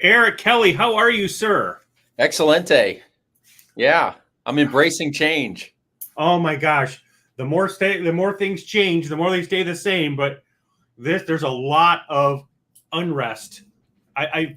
Eric Kelly, how are you, sir? Excelente. Yeah, I'm embracing change. Oh my gosh, the more things change, the more they stay the same. But there's a lot of unrest. I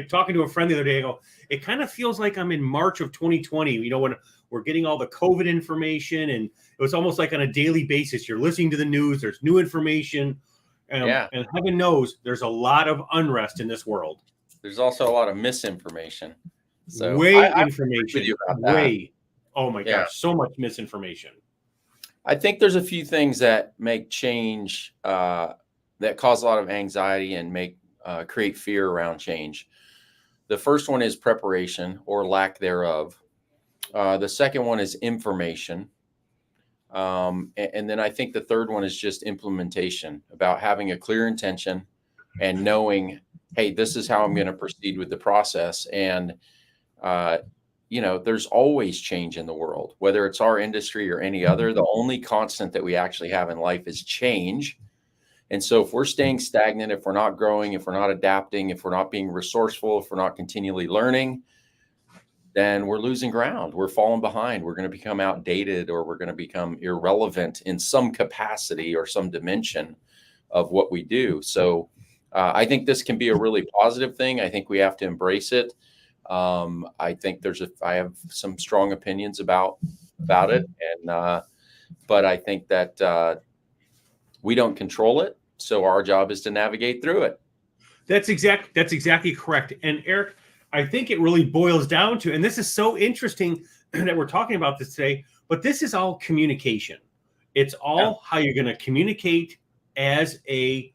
talking to a friend the other day. I go, it kind of feels like I'm in March of 2020. You know, when we're getting all the COVID information, and it was almost like on a daily basis. You're listening to the news. There's new information, and heaven knows there's a lot of unrest in this world. There's also a lot of misinformation. So Information. Way. Oh my gosh, so much misinformation. I think there's a few things that make change that cause a lot of anxiety and create fear around change. The first one is preparation or lack thereof. The second one is information. And then I think the third one is just implementation, about having a clear intention and knowing, hey, this is how I'm going to proceed with the process. And, there's always change in the world, whether it's our industry or any other. The only constant that we actually have in life is change. And so if we're staying stagnant, if we're not growing, if we're not adapting, if we're not being resourceful, if we're not continually learning, then we're losing ground. We're falling behind. We're going to become outdated, or we're going to become irrelevant in some capacity or some dimension of what we do. So I think this can be a really positive thing. I think we have to embrace it. I think I have some strong opinions about it. But I think that we don't control it. So our job is to navigate through it. That's exactly correct. And Eric, I think it really boils down to, and this is so interesting that we're talking about this today, but this is all communication. It's all how you're going to communicate as a,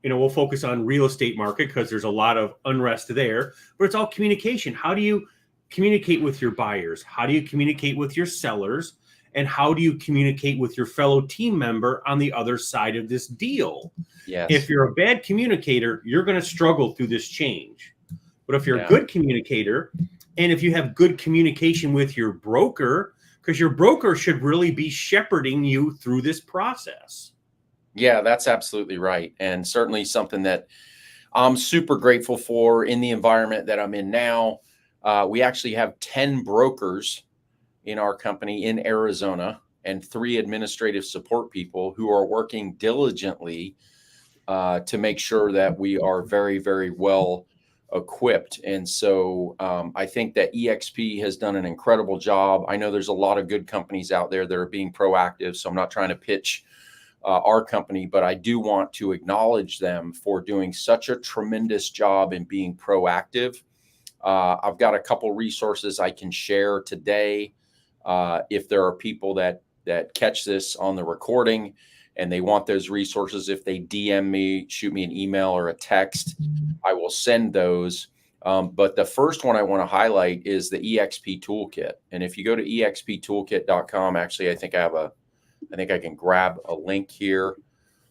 we'll focus on real estate market because there's a lot of unrest there, but it's all communication. How do you communicate with your buyers? How do you communicate with your sellers? And how do you communicate with your fellow team member on the other side of this deal? Yes. If you're a bad communicator, you're going to struggle through this change. But if you're a good communicator, and if you have good communication with your broker, because your broker should really be shepherding you through this process. Yeah, that's absolutely right. And certainly something that I'm super grateful for in the environment that I'm in now. We actually have 10 brokers in our company in Arizona and 3 administrative support people who are working diligently to make sure that we are very, very well equipped. And so I think that EXP has done an incredible job. I know there's a lot of good companies out there that are being proactive, so I'm not trying to pitch our company, but I do want to acknowledge them for doing such a tremendous job in being proactive. I've got a couple resources I can share today. If there are people that catch this on the recording and they want those resources, if they DM me, shoot me an email or a text, I will send those. But the first one I want to highlight is the EXP Toolkit. And if you go to exptoolkit.com, actually, I think I can grab a link here.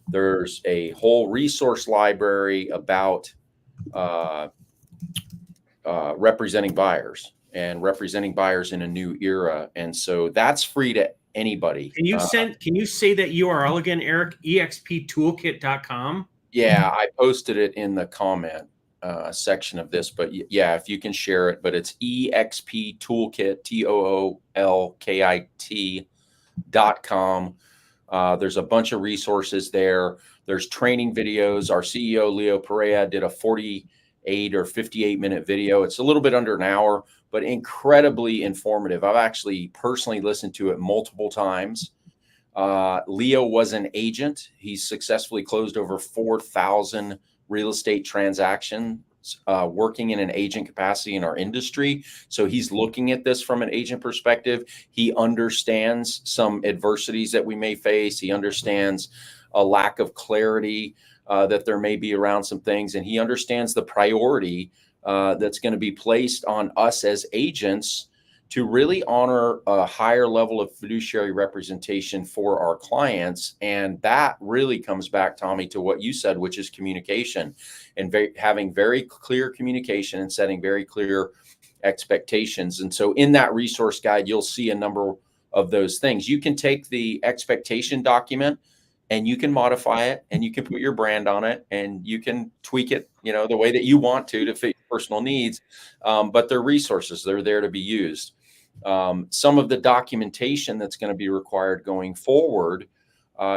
There's a whole resource library about representing buyers and representing buyers in a new era. And so that's free to anybody. Can you say that URL again, Eric? exptoolkit.com? Yeah, I posted it in the comment section of this, but yeah, if you can share it, but it's EXP Toolkit, TOOLKIT.com. There's a bunch of resources there. There's training videos. Our CEO, Leo Perea, did a 48 or 58 minute video. It's a little bit under an hour, but incredibly informative. I've actually personally listened to it multiple times. Leo was an agent. He's successfully closed over 4,000 real estate transactions, working in an agent capacity in our industry. So he's looking at this from an agent perspective. He understands some adversities that we may face. He understands a lack of clarity that there may be around some things. And he understands the priority that's going to be placed on us as agents to really honor a higher level of fiduciary representation for our clients. And that really comes back, Tommy, to what you said, which is communication and having very clear communication and setting very clear expectations. And so in that resource guide, you'll see a number of those things. You can take the expectation document and you can modify it and you can put your brand on it and you can tweak it, the way that you want to fit your personal needs. But they're resources, they're there to be used. Some of the documentation that's going to be required going forward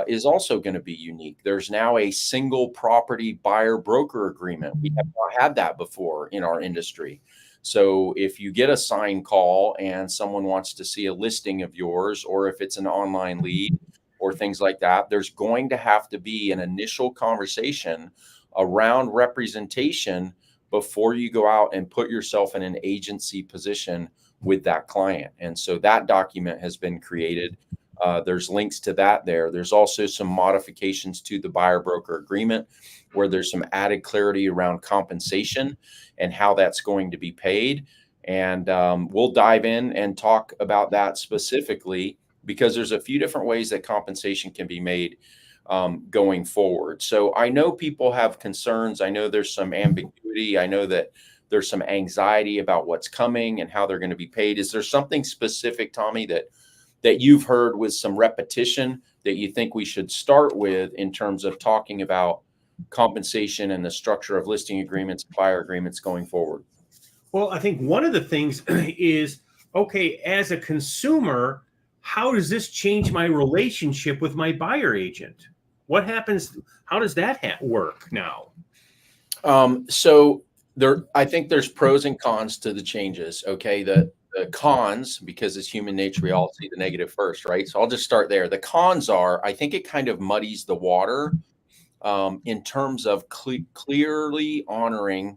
is also going to be unique. There's now a single property buyer broker agreement. We have not had that before in our industry. So if you get a sign call and someone wants to see a listing of yours, or if it's an online lead or things like that, there's going to have to be an initial conversation around representation before you go out and put yourself in an agency position with that client. And so that document has been created. There's links to that there. There's also some modifications to the buyer broker agreement where there's some added clarity around compensation and how that's going to be paid. And we'll dive in and talk about that specifically because there's a few different ways that compensation can be made going forward. So I know people have concerns. I know there's some ambiguity. I know that there's some anxiety about what's coming and how they're going to be paid. Is there something specific, Tommy, that you've heard with some repetition that you think we should start with in terms of talking about compensation and the structure of listing agreements, buyer agreements going forward? Well, I think one of the things is, okay, as a consumer, how does this change my relationship with my buyer agent? What happens? How does that work now? So I think there's pros and cons to the changes. Okay. The cons, because it's human nature, we all see the negative first, right? So I'll just start there. The cons are, I think it kind of muddies the water in terms of clearly honoring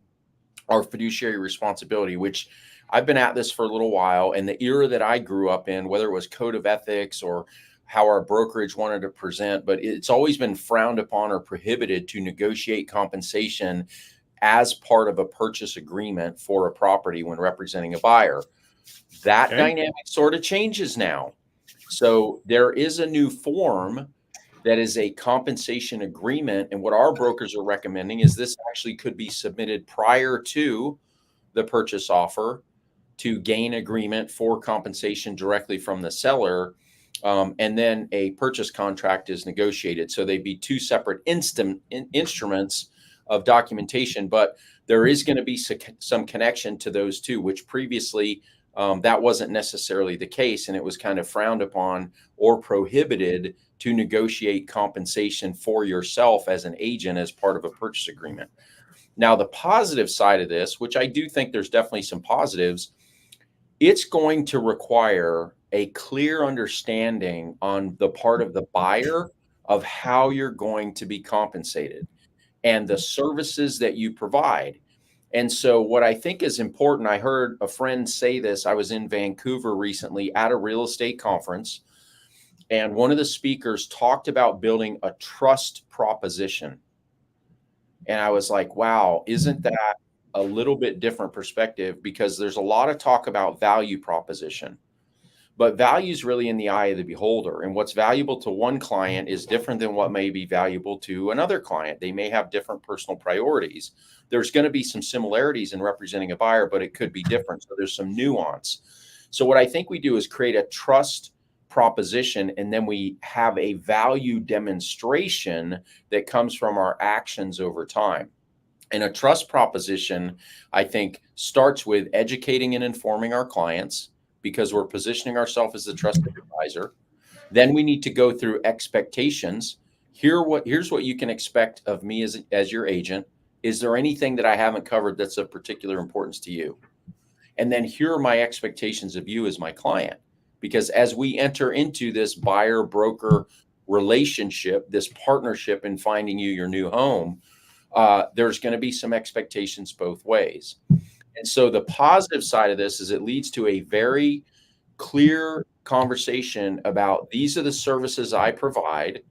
our fiduciary responsibility, which I've been at this for a little while. And the era that I grew up in, whether it was code of ethics or how our brokerage wanted to present, but it's always been frowned upon or prohibited to negotiate compensation as part of a purchase agreement for a property when representing a buyer. That dynamic sort of changes now. So there is a new form that is a compensation agreement. And what our brokers are recommending is this actually could be submitted prior to the purchase offer to gain agreement for compensation directly from the seller. And then a purchase contract is negotiated. So they'd be two separate instruments of documentation, but there is going to be some connection to those two, which previously that wasn't necessarily the case. And it was kind of frowned upon or prohibited to negotiate compensation for yourself as an agent as part of a purchase agreement. Now, the positive side of this, which I do think there's definitely some positives, it's going to require a clear understanding on the part of the buyer of how you're going to be compensated and the services that you provide. And so what I think is important, I heard a friend say this. I was in Vancouver recently at a real estate conference, and one of the speakers talked about building a trust proposition. And I was like, wow, isn't that a little bit different perspective? Because there's a lot of talk about value proposition, but value is really in the eye of the beholder. And what's valuable to one client is different than what may be valuable to another client. They may have different personal priorities. There's going to be some similarities in representing a buyer, but it could be different. So there's some nuance. So what I think we do is create a trust proposition, and then we have a value demonstration that comes from our actions over time. And a trust proposition, I think, starts with educating and informing our clients, because we're positioning ourselves as the trusted advisor. Then we need to go through expectations. Here's what you can expect of me as your agent. Is there anything that I haven't covered that's of particular importance to you? And then here are my expectations of you as my client. Because as we enter into this buyer broker relationship, this partnership in finding you your new home, there's going to be some expectations both ways. And so the positive side of this is it leads to a very clear conversation about these are the services I provide.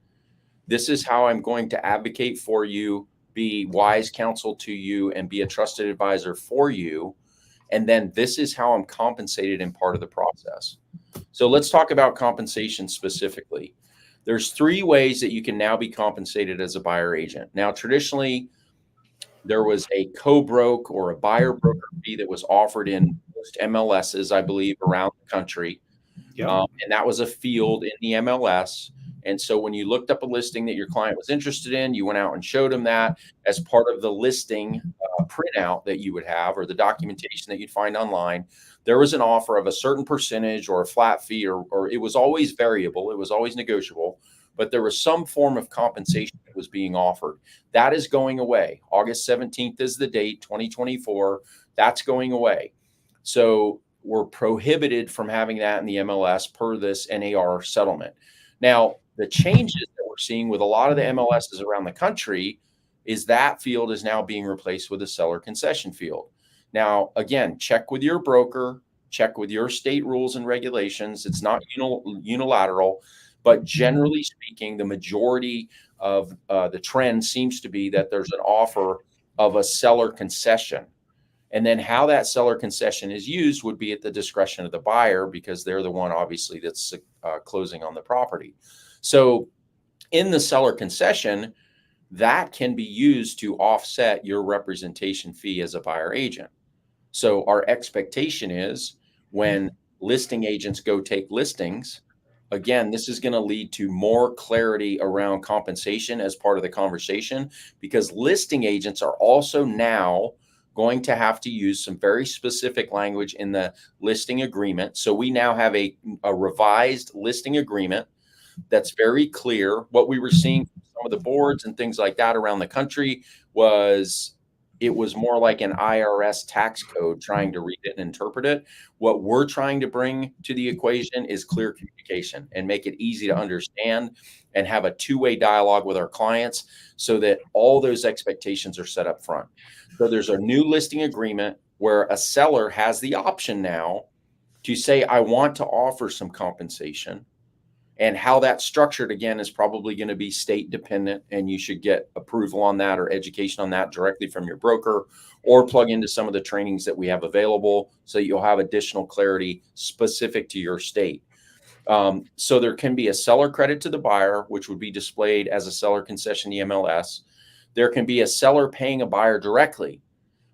This is how I'm going to advocate for you, be wise counsel to you, and be a trusted advisor for you. And then this is how I'm compensated in part of the process. So let's talk about compensation specifically. There's 3 ways that you can now be compensated as a buyer agent. Now, traditionally, there was a co-broke or a buyer broker fee that was offered in most MLSs, I believe, around the country. Yep. And that was a field in the MLS. And so when you looked up a listing that your client was interested in, you went out and showed them that as part of the listing printout that you would have, or the documentation that you'd find online. There was an offer of a certain percentage or a flat fee, or it was always variable. It was always negotiable, but there was some form of compensation that was being offered. That is going away. August 17th is the date, 2024. That's going away. So we're prohibited from having that in the MLS per this NAR settlement. Now, the changes that we're seeing with a lot of the MLSs around the country is that field is now being replaced with a seller concession field. Now, again, check with your broker, check with your state rules and regulations. It's not unilateral, but generally speaking, the majority of the trend seems to be that there's an offer of a seller concession. And then how that seller concession is used would be at the discretion of the buyer, because they're the one obviously that's closing on the property. So in the seller concession, that can be used to offset your representation fee as a buyer agent. So our expectation is when listing agents go take listings, again, this is going to lead to more clarity around compensation as part of the conversation, because listing agents are also now going to have to use some very specific language in the listing agreement. So we now have a revised listing agreement that's very clear. What we were seeing from some of the boards and things like that around the country was it was more like an IRS tax code trying to read it and interpret it. What we're trying to bring to the equation is clear communication and make it easy to understand and have a two-way dialogue with our clients so that all those expectations are set up front. So there's a new listing agreement where a seller has the option now to say, I want to offer some compensation. And how that's structured, again, is probably going to be state dependent, and you should get approval on that or education on that directly from your broker, or plug into some of the trainings that we have available so you'll have additional clarity specific to your state. So there can be a seller credit to the buyer, which would be displayed as a seller concession MLS. There can be a seller paying a buyer directly.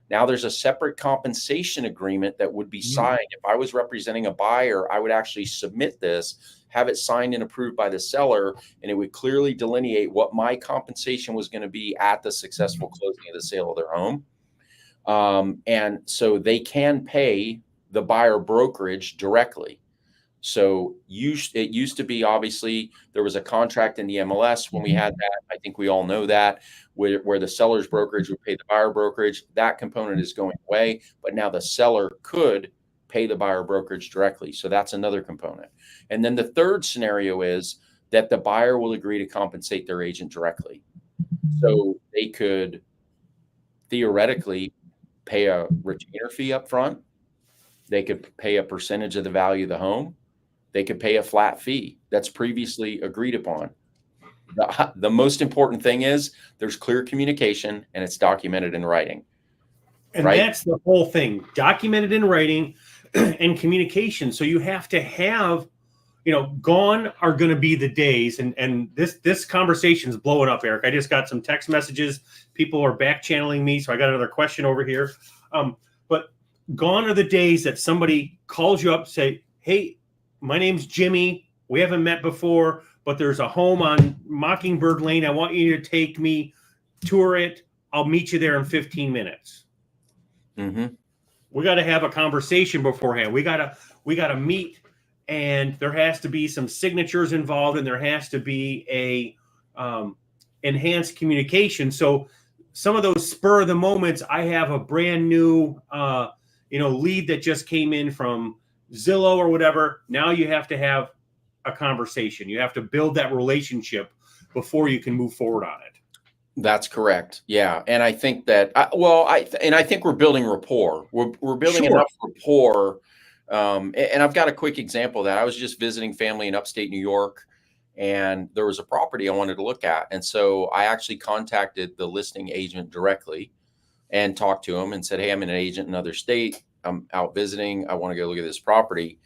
Now there's a separate compensation agreement that would be signed. If I was representing a buyer, I would actually submit this, have it signed and approved by the seller, and it would clearly delineate what my compensation was going to be at the successful closing of the sale of their home. And so they can pay the buyer brokerage directly. So it used to be, obviously, there was a contract in the MLS when we had that. I think we all know that, where the seller's brokerage would pay the buyer brokerage. That component is going away, but now the seller could pay the buyer brokerage directly. So that's another component. And then the third scenario is that the buyer will agree to compensate their agent directly. So they could theoretically pay a retainer fee up front. They could pay a percentage of the value of the home. They could pay a flat fee that's previously agreed upon. The most important thing is there's clear communication and it's documented in writing. And that's the whole thing, documented in writing and communication. So you have to have, gone are going to be the days. And this conversation is blowing up, Eric. I just got some text messages. People are back channeling me. So I got another question over here. But gone are the days that somebody calls you up, say, hey, my name's Jimmy. We haven't met before, but there's a home on Mockingbird Lane. I want you to take me, tour it. I'll meet you there in 15 minutes. Mm-hmm. We got to have a conversation beforehand. We got to meet, and there has to be some signatures involved, and there has to be a enhanced communication. So some of those spur of the moments, I have a brand new lead that just came in from Zillow or whatever. Now you have to have a conversation. You have to build that relationship before you can move forward on it. That's correct. Yeah. And I think that, I think we're building rapport. We're building enough rapport. And I've got a quick example of that. I was just visiting family in upstate New York, and there was a property I wanted to look at. And so I actually contacted the listing agent directly and talked to him and said, hey, I'm an agent in another state. I'm out visiting. I want to go look at this property.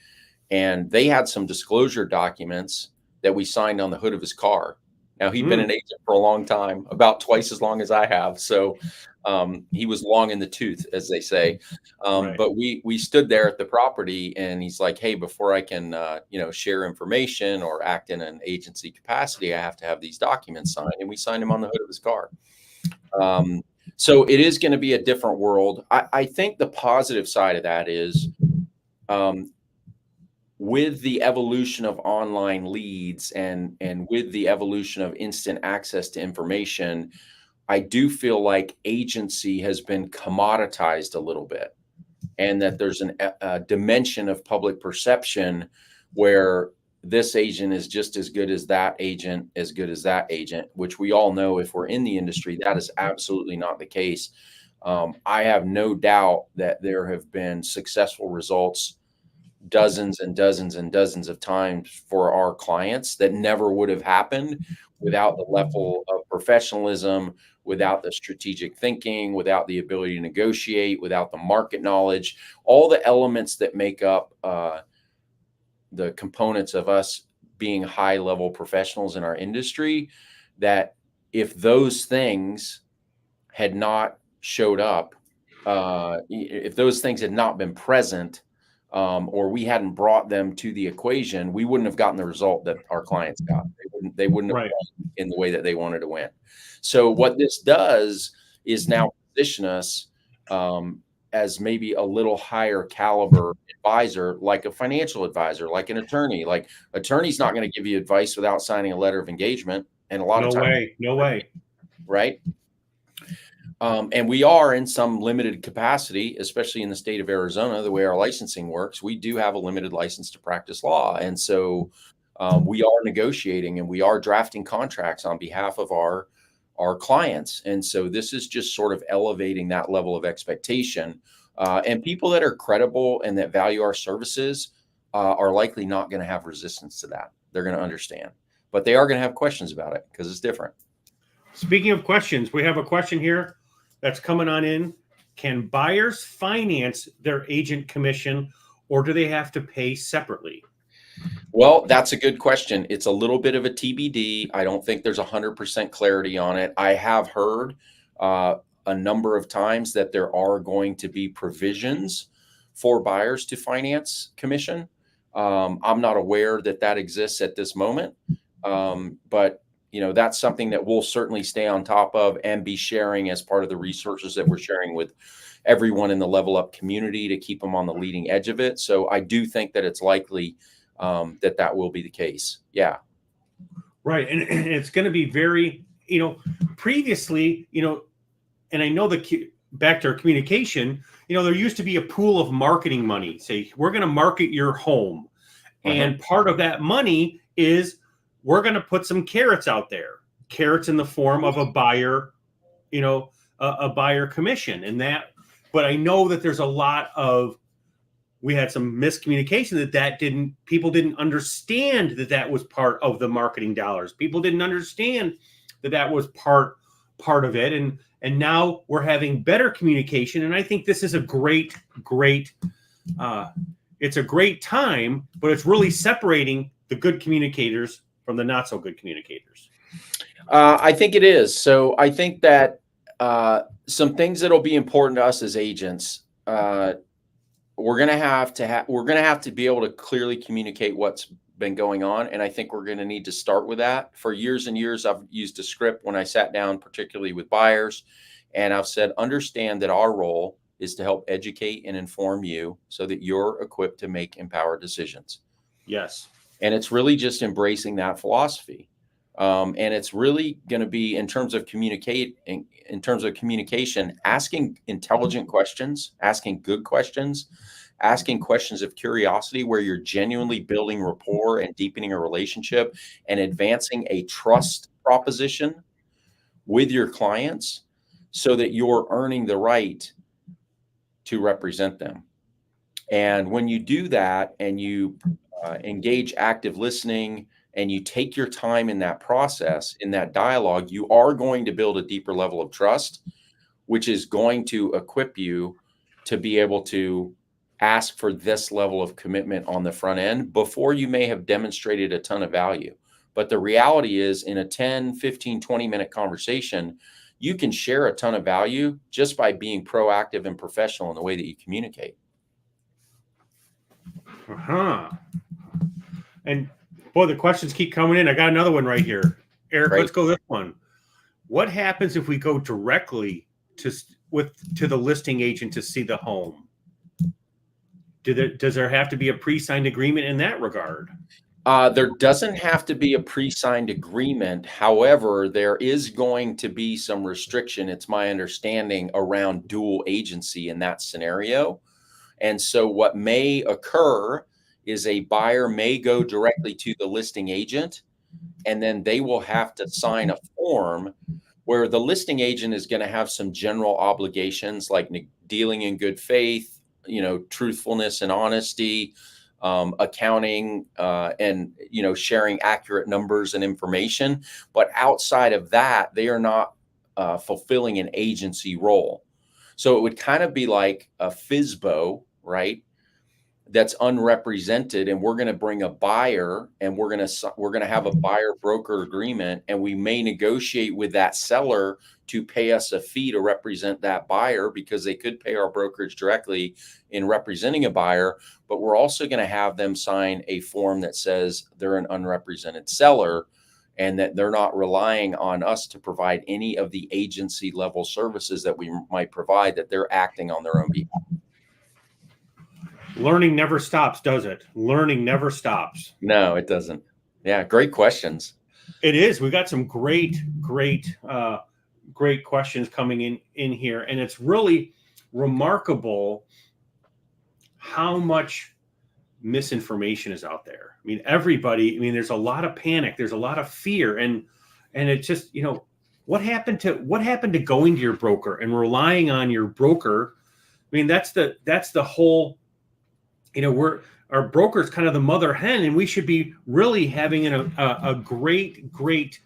And they had some disclosure documents that we signed on the hood of his car. Now, he'd been an agent for a long time, about twice as long as I have. So he was long in the tooth, as they say. Right. But we stood there at the property, and he's like, "Hey, before I can share information or act in an agency capacity, I have to have these documents signed." And we signed him on the hood of his car. So it is going to be a different world. I think the positive side of that is, with the evolution of online leads and with the evolution of instant access to information, I do feel like agency has been commoditized a little bit, and that there's a dimension of public perception where this agent is just as good as that agent, as good as that agent, which we all know, if we're in the industry, that is absolutely not the case. I have no doubt that there have been successful results dozens and dozens and dozens of times for our clients that never would have happened without the level of professionalism, without the strategic thinking, without the ability to negotiate, without the market knowledge, all the elements that make up the components of us being high level professionals in our industry. That if those things had not showed up, if those things had not been present, or we hadn't brought them to the equation, we wouldn't have gotten the result that our clients got. They wouldn't have Right. won in the way that they wanted to win. So what this does is now position us as maybe a little higher caliber advisor, like a financial advisor, like an attorney. Like, attorney's not going to give you advice without signing a letter of engagement, and a lot of times, No way. right? And we are in some limited capacity, especially in the state of Arizona, the way our licensing works. We do have a limited license to practice law. And so we are negotiating and we are drafting contracts on behalf of our clients. And so this is just sort of elevating that level of expectation. And people that are credible and that value our services are likely not going to have resistance to that. They're going to understand, but they are going to have questions about it because it's different. Speaking of questions, we have a question here that's coming on in. Can buyers finance their agent commission, or do they have to pay separately? Well, that's a good question. It's a little bit of a TBD. I don't think there's 100% clarity on it. I have heard a number of times that there are going to be provisions for buyers to finance commission. I'm not aware that that exists at this moment, but that's something that we'll certainly stay on top of and be sharing as part of the resources that we're sharing with everyone in the Level Up community to keep them on the leading edge of it. So I do think that it's likely that will be the case. Yeah. Right. And it's going to be very, previously, and I know back to our communication, there used to be a pool of marketing money. Say, we're going to market your home. And part of that money is we're going to put some carrots out there, carrots in the form of a buyer, a buyer commission and that. But I know that there's a lot of, we had some miscommunication that people didn't understand that was part of the marketing dollars. People didn't understand that was part of it. And now we're having better communication. And I think this is a great, it's a great time, but it's really separating the good communicators from the not so good communicators. I think it is. So I think that some things that'll be important to us as agents, we're going to have to be able to clearly communicate what's been going on. And I think we're going to need to start with that. For years and years, I've used a script when I sat down, particularly with buyers, and I've said, understand that our role is to help educate and inform you so that you're equipped to make empowered decisions. Yes. And it's really just embracing that philosophy. And it's really going to be in terms of communication, asking intelligent questions, asking good questions, asking questions of curiosity where you're genuinely building rapport and deepening a relationship and advancing a trust proposition with your clients so that you're earning the right to represent them. And when you do that and you engage active listening and you take your time in that process, in that dialogue, you are going to build a deeper level of trust, which is going to equip you to be able to ask for this level of commitment on the front end before you may have demonstrated a ton of value. But the reality is, in a 10, 15, 20-minute conversation, you can share a ton of value just by being proactive and professional in the way that you communicate. And boy, the questions keep coming in. I got another one right here. Eric, Great. let's go this one. What happens if we go directly to the listing agent to see the home? Does there have to be a pre-signed agreement in that regard? There doesn't have to be a pre-signed agreement. However, there is going to be some restriction, it's my understanding, around dual agency in that scenario. And so what may occur is a buyer may go directly to the listing agent, and then they will have to sign a form where the listing agent is going to have some general obligations like dealing in good faith, truthfulness and honesty, accounting, and sharing accurate numbers and information. But outside of that, they are not fulfilling an agency role. So it would kind of be like a FSBO, right? That's unrepresented, and we're going to bring a buyer, and we're going to have a buyer broker agreement, and we may negotiate with that seller to pay us a fee to represent that buyer, because they could pay our brokerage directly in representing a buyer. But we're also going to have them sign a form that says they're an unrepresented seller and that they're not relying on us to provide any of the agency level services that we might provide, that they're acting on their own behalf. Learning never stops, does it? Learning never stops. No, it doesn't. Yeah, great questions. It is. We got some great questions coming in here, and it's really remarkable how much misinformation is out there. I mean, there's a lot of panic, there's a lot of fear, and it's just, what happened to going to your broker and relying on your broker? I mean, that's the whole. Our broker's kind of the mother hen, and we should be really having a great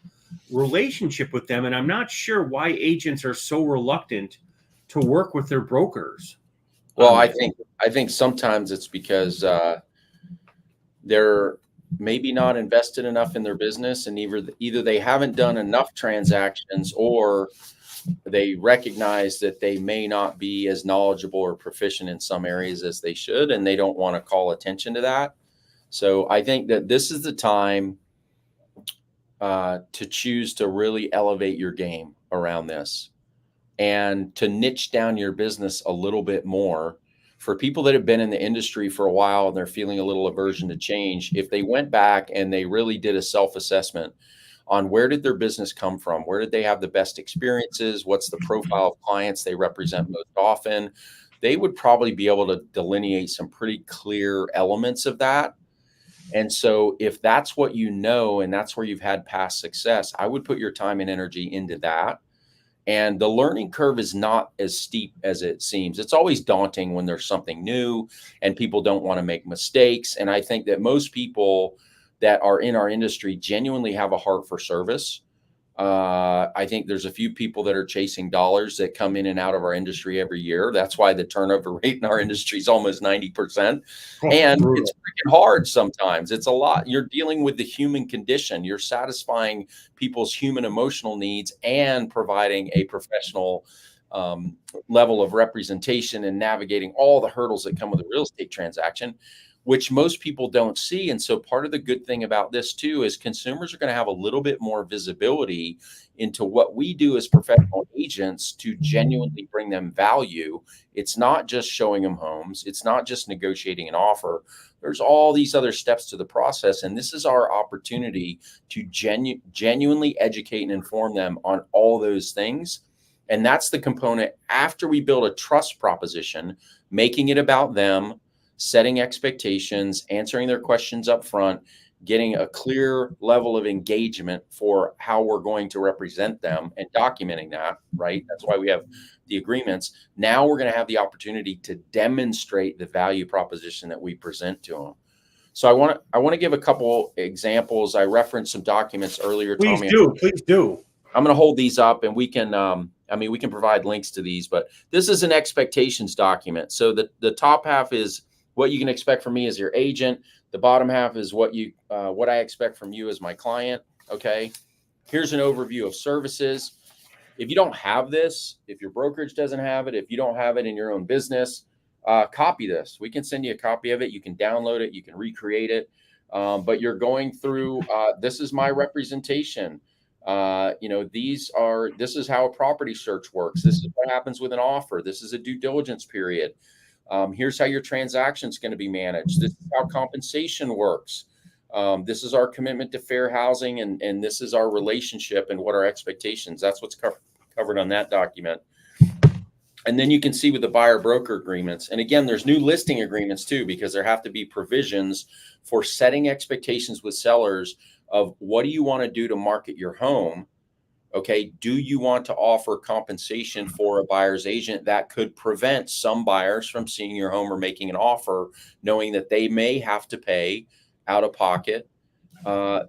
relationship with them. And I'm not sure why agents are so reluctant to work with their brokers. Well, I think sometimes it's because they're maybe not invested enough in their business, and either they haven't done enough transactions, or they recognize that they may not be as knowledgeable or proficient in some areas as they should, and they don't want to call attention to that. So I think that this is the time to choose to really elevate your game around this and to niche down your business a little bit more. For people that have been in the industry for a while and they're feeling a little aversion to change, if they went back and they really did a self-assessment on where did their business come from, where did they have the best experiences, what's the profile of clients they represent most often, they would probably be able to delineate some pretty clear elements of that. And so if that's what and that's where you've had past success, I would put your time and energy into that. And the learning curve is not as steep as it seems. It's always daunting when there's something new and people don't want to make mistakes. And I think that most people that are in our industry genuinely have a heart for service. I think there's a few people that are chasing dollars that come in and out of our industry every year. That's why the turnover rate in our industry is almost 90%. And it's freaking hard sometimes. It's a lot. You're dealing with the human condition. You're satisfying people's human emotional needs and providing a professional level of representation and navigating all the hurdles that come with a real estate transaction, which most people don't see. And so part of the good thing about this too is consumers are going to have a little bit more visibility into what we do as professional agents to genuinely bring them value. It's not just showing them homes. It's not just negotiating an offer. There's all these other steps to the process. And this is our opportunity to genuinely educate and inform them on all those things. And that's the component after we build a trust proposition, making it about them, setting expectations, answering their questions up front, getting a clear level of engagement for how we're going to represent them and documenting that, right? That's why we have the agreements. Now we're going to have the opportunity to demonstrate the value proposition that we present to them. So I want to give a couple examples. I referenced some documents earlier. Please do. I'm going to hold these up, and we can we can provide links to these, but this is an expectations document. So the top half is what you can expect from me as your agent. The bottom half is what I expect from you as my client. Okay. Here's an overview of services. If you don't have this, if your brokerage doesn't have it, if you don't have it in your own business, copy this. We can send you a copy of it. You can download it. You can recreate it. But you're going through, this is my representation. This is how a property search works. This is what happens with an offer. This is a due diligence period. Here's how your transaction is going to be managed. This is how compensation works. This is our commitment to fair housing, and this is our relationship and what our expectations. That's what's covered on that document. And then you can see with the buyer broker agreements. And again, there's new listing agreements too, because there have to be provisions for setting expectations with sellers of what do you want to do to market your home? Okay. Do you want to offer compensation for a buyer's agent that could prevent some buyers from seeing your home or making an offer, knowing that they may have to pay out of pocket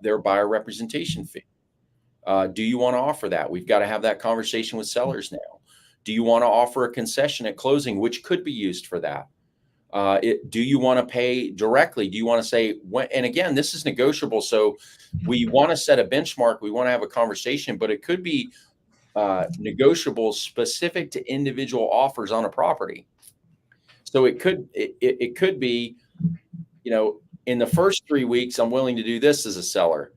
their buyer representation fee? Do you want to offer that? We've got to have that conversation with sellers now. Do you want to offer a concession at closing, which could be used for that? Do you want to pay directly? Do you want to say when? And again, this is negotiable. So we want to set a benchmark. We want to have a conversation, but it could be negotiable specific to individual offers on a property. So it could be, in the first 3 weeks, I'm willing to do this as a seller.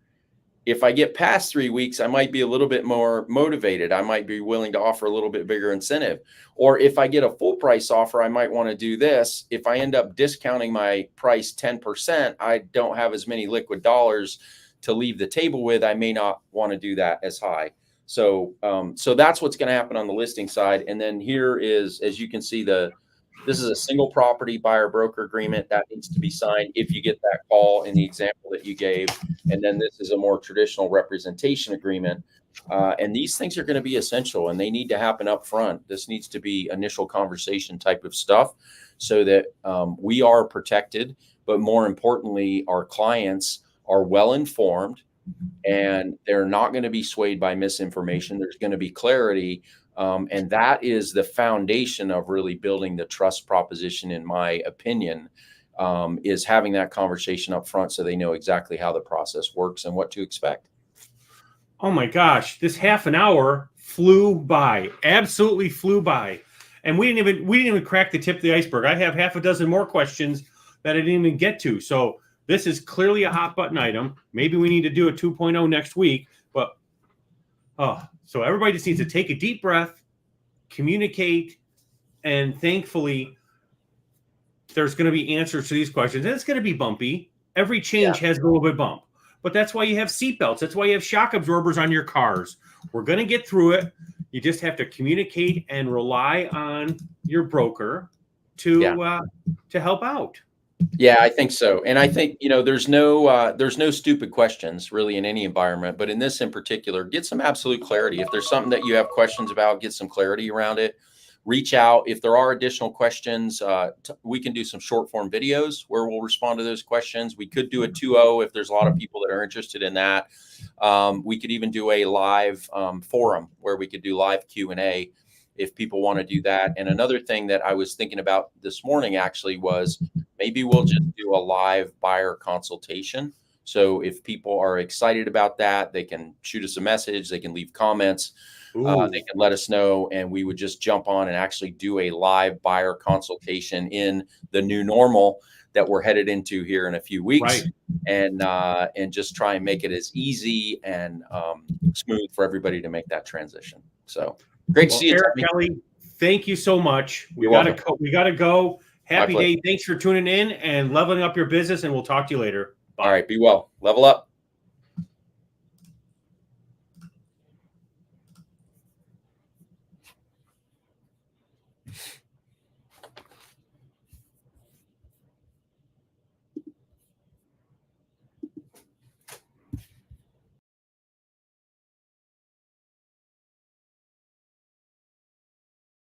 If I get past 3 weeks, I might be a little bit more motivated. I might be willing to offer a little bit bigger incentive. Or if I get a full price offer, I might want to do this. If I end up discounting my price 10%, I don't have as many liquid dollars to leave the table with. I may not want to do that as high. So that's what's going to happen on the listing side. And then here is, as you can see, this is a single property buyer broker agreement that needs to be signed if you get that call in the example that you gave. And then this is a more traditional representation agreement. And these things are going to be essential, and they need to happen up front. This needs to be initial conversation type of stuff so that we are protected, but more importantly, our clients are well informed and they're not going to be swayed by misinformation. There's going to be clarity. And that is the foundation of really building the trust proposition, in my opinion, is having that conversation up front so they know exactly how the process works and what to expect. Oh my gosh, this half an hour flew by, absolutely flew by. And we didn't even crack the tip of the iceberg. I have half a dozen more questions that I didn't even get to. So this is clearly a hot button item. Maybe we need to do a 2.0 next week, but so everybody just needs to take a deep breath, communicate, and thankfully there's going to be answers to these questions. And it's going to be bumpy. Every change has a little bit bump, but that's why you have seatbelts. That's why you have shock absorbers on your cars. We're going to get through it. You just have to communicate and rely on your broker to help out. Yeah, I think so. And I think, there's no stupid questions really in any environment, but in this in particular, get some absolute clarity. If there's something that you have questions about, get some clarity around it. Reach out. If there are additional questions, we can do some short form videos where we'll respond to those questions. We could do a 2.0 if there's a lot of people that are interested in that. We could even do a live forum where we could do live Q&A if people want to do that. And another thing that I was thinking about this morning actually was maybe we'll just do a live buyer consultation. So if people are excited about that, they can shoot us a message, they can leave comments, they can let us know, and we would just jump on and actually do a live buyer consultation in the new normal that we're headed into here in a few weeks, right. And just try and make it as easy and smooth for everybody to make that transition. So great to see you, Eric Kelly. Thank you so much. We gotta go. Happy day. Thanks for tuning in and leveling up your business, and we'll talk to you later. Bye. All right. Be well. Level up.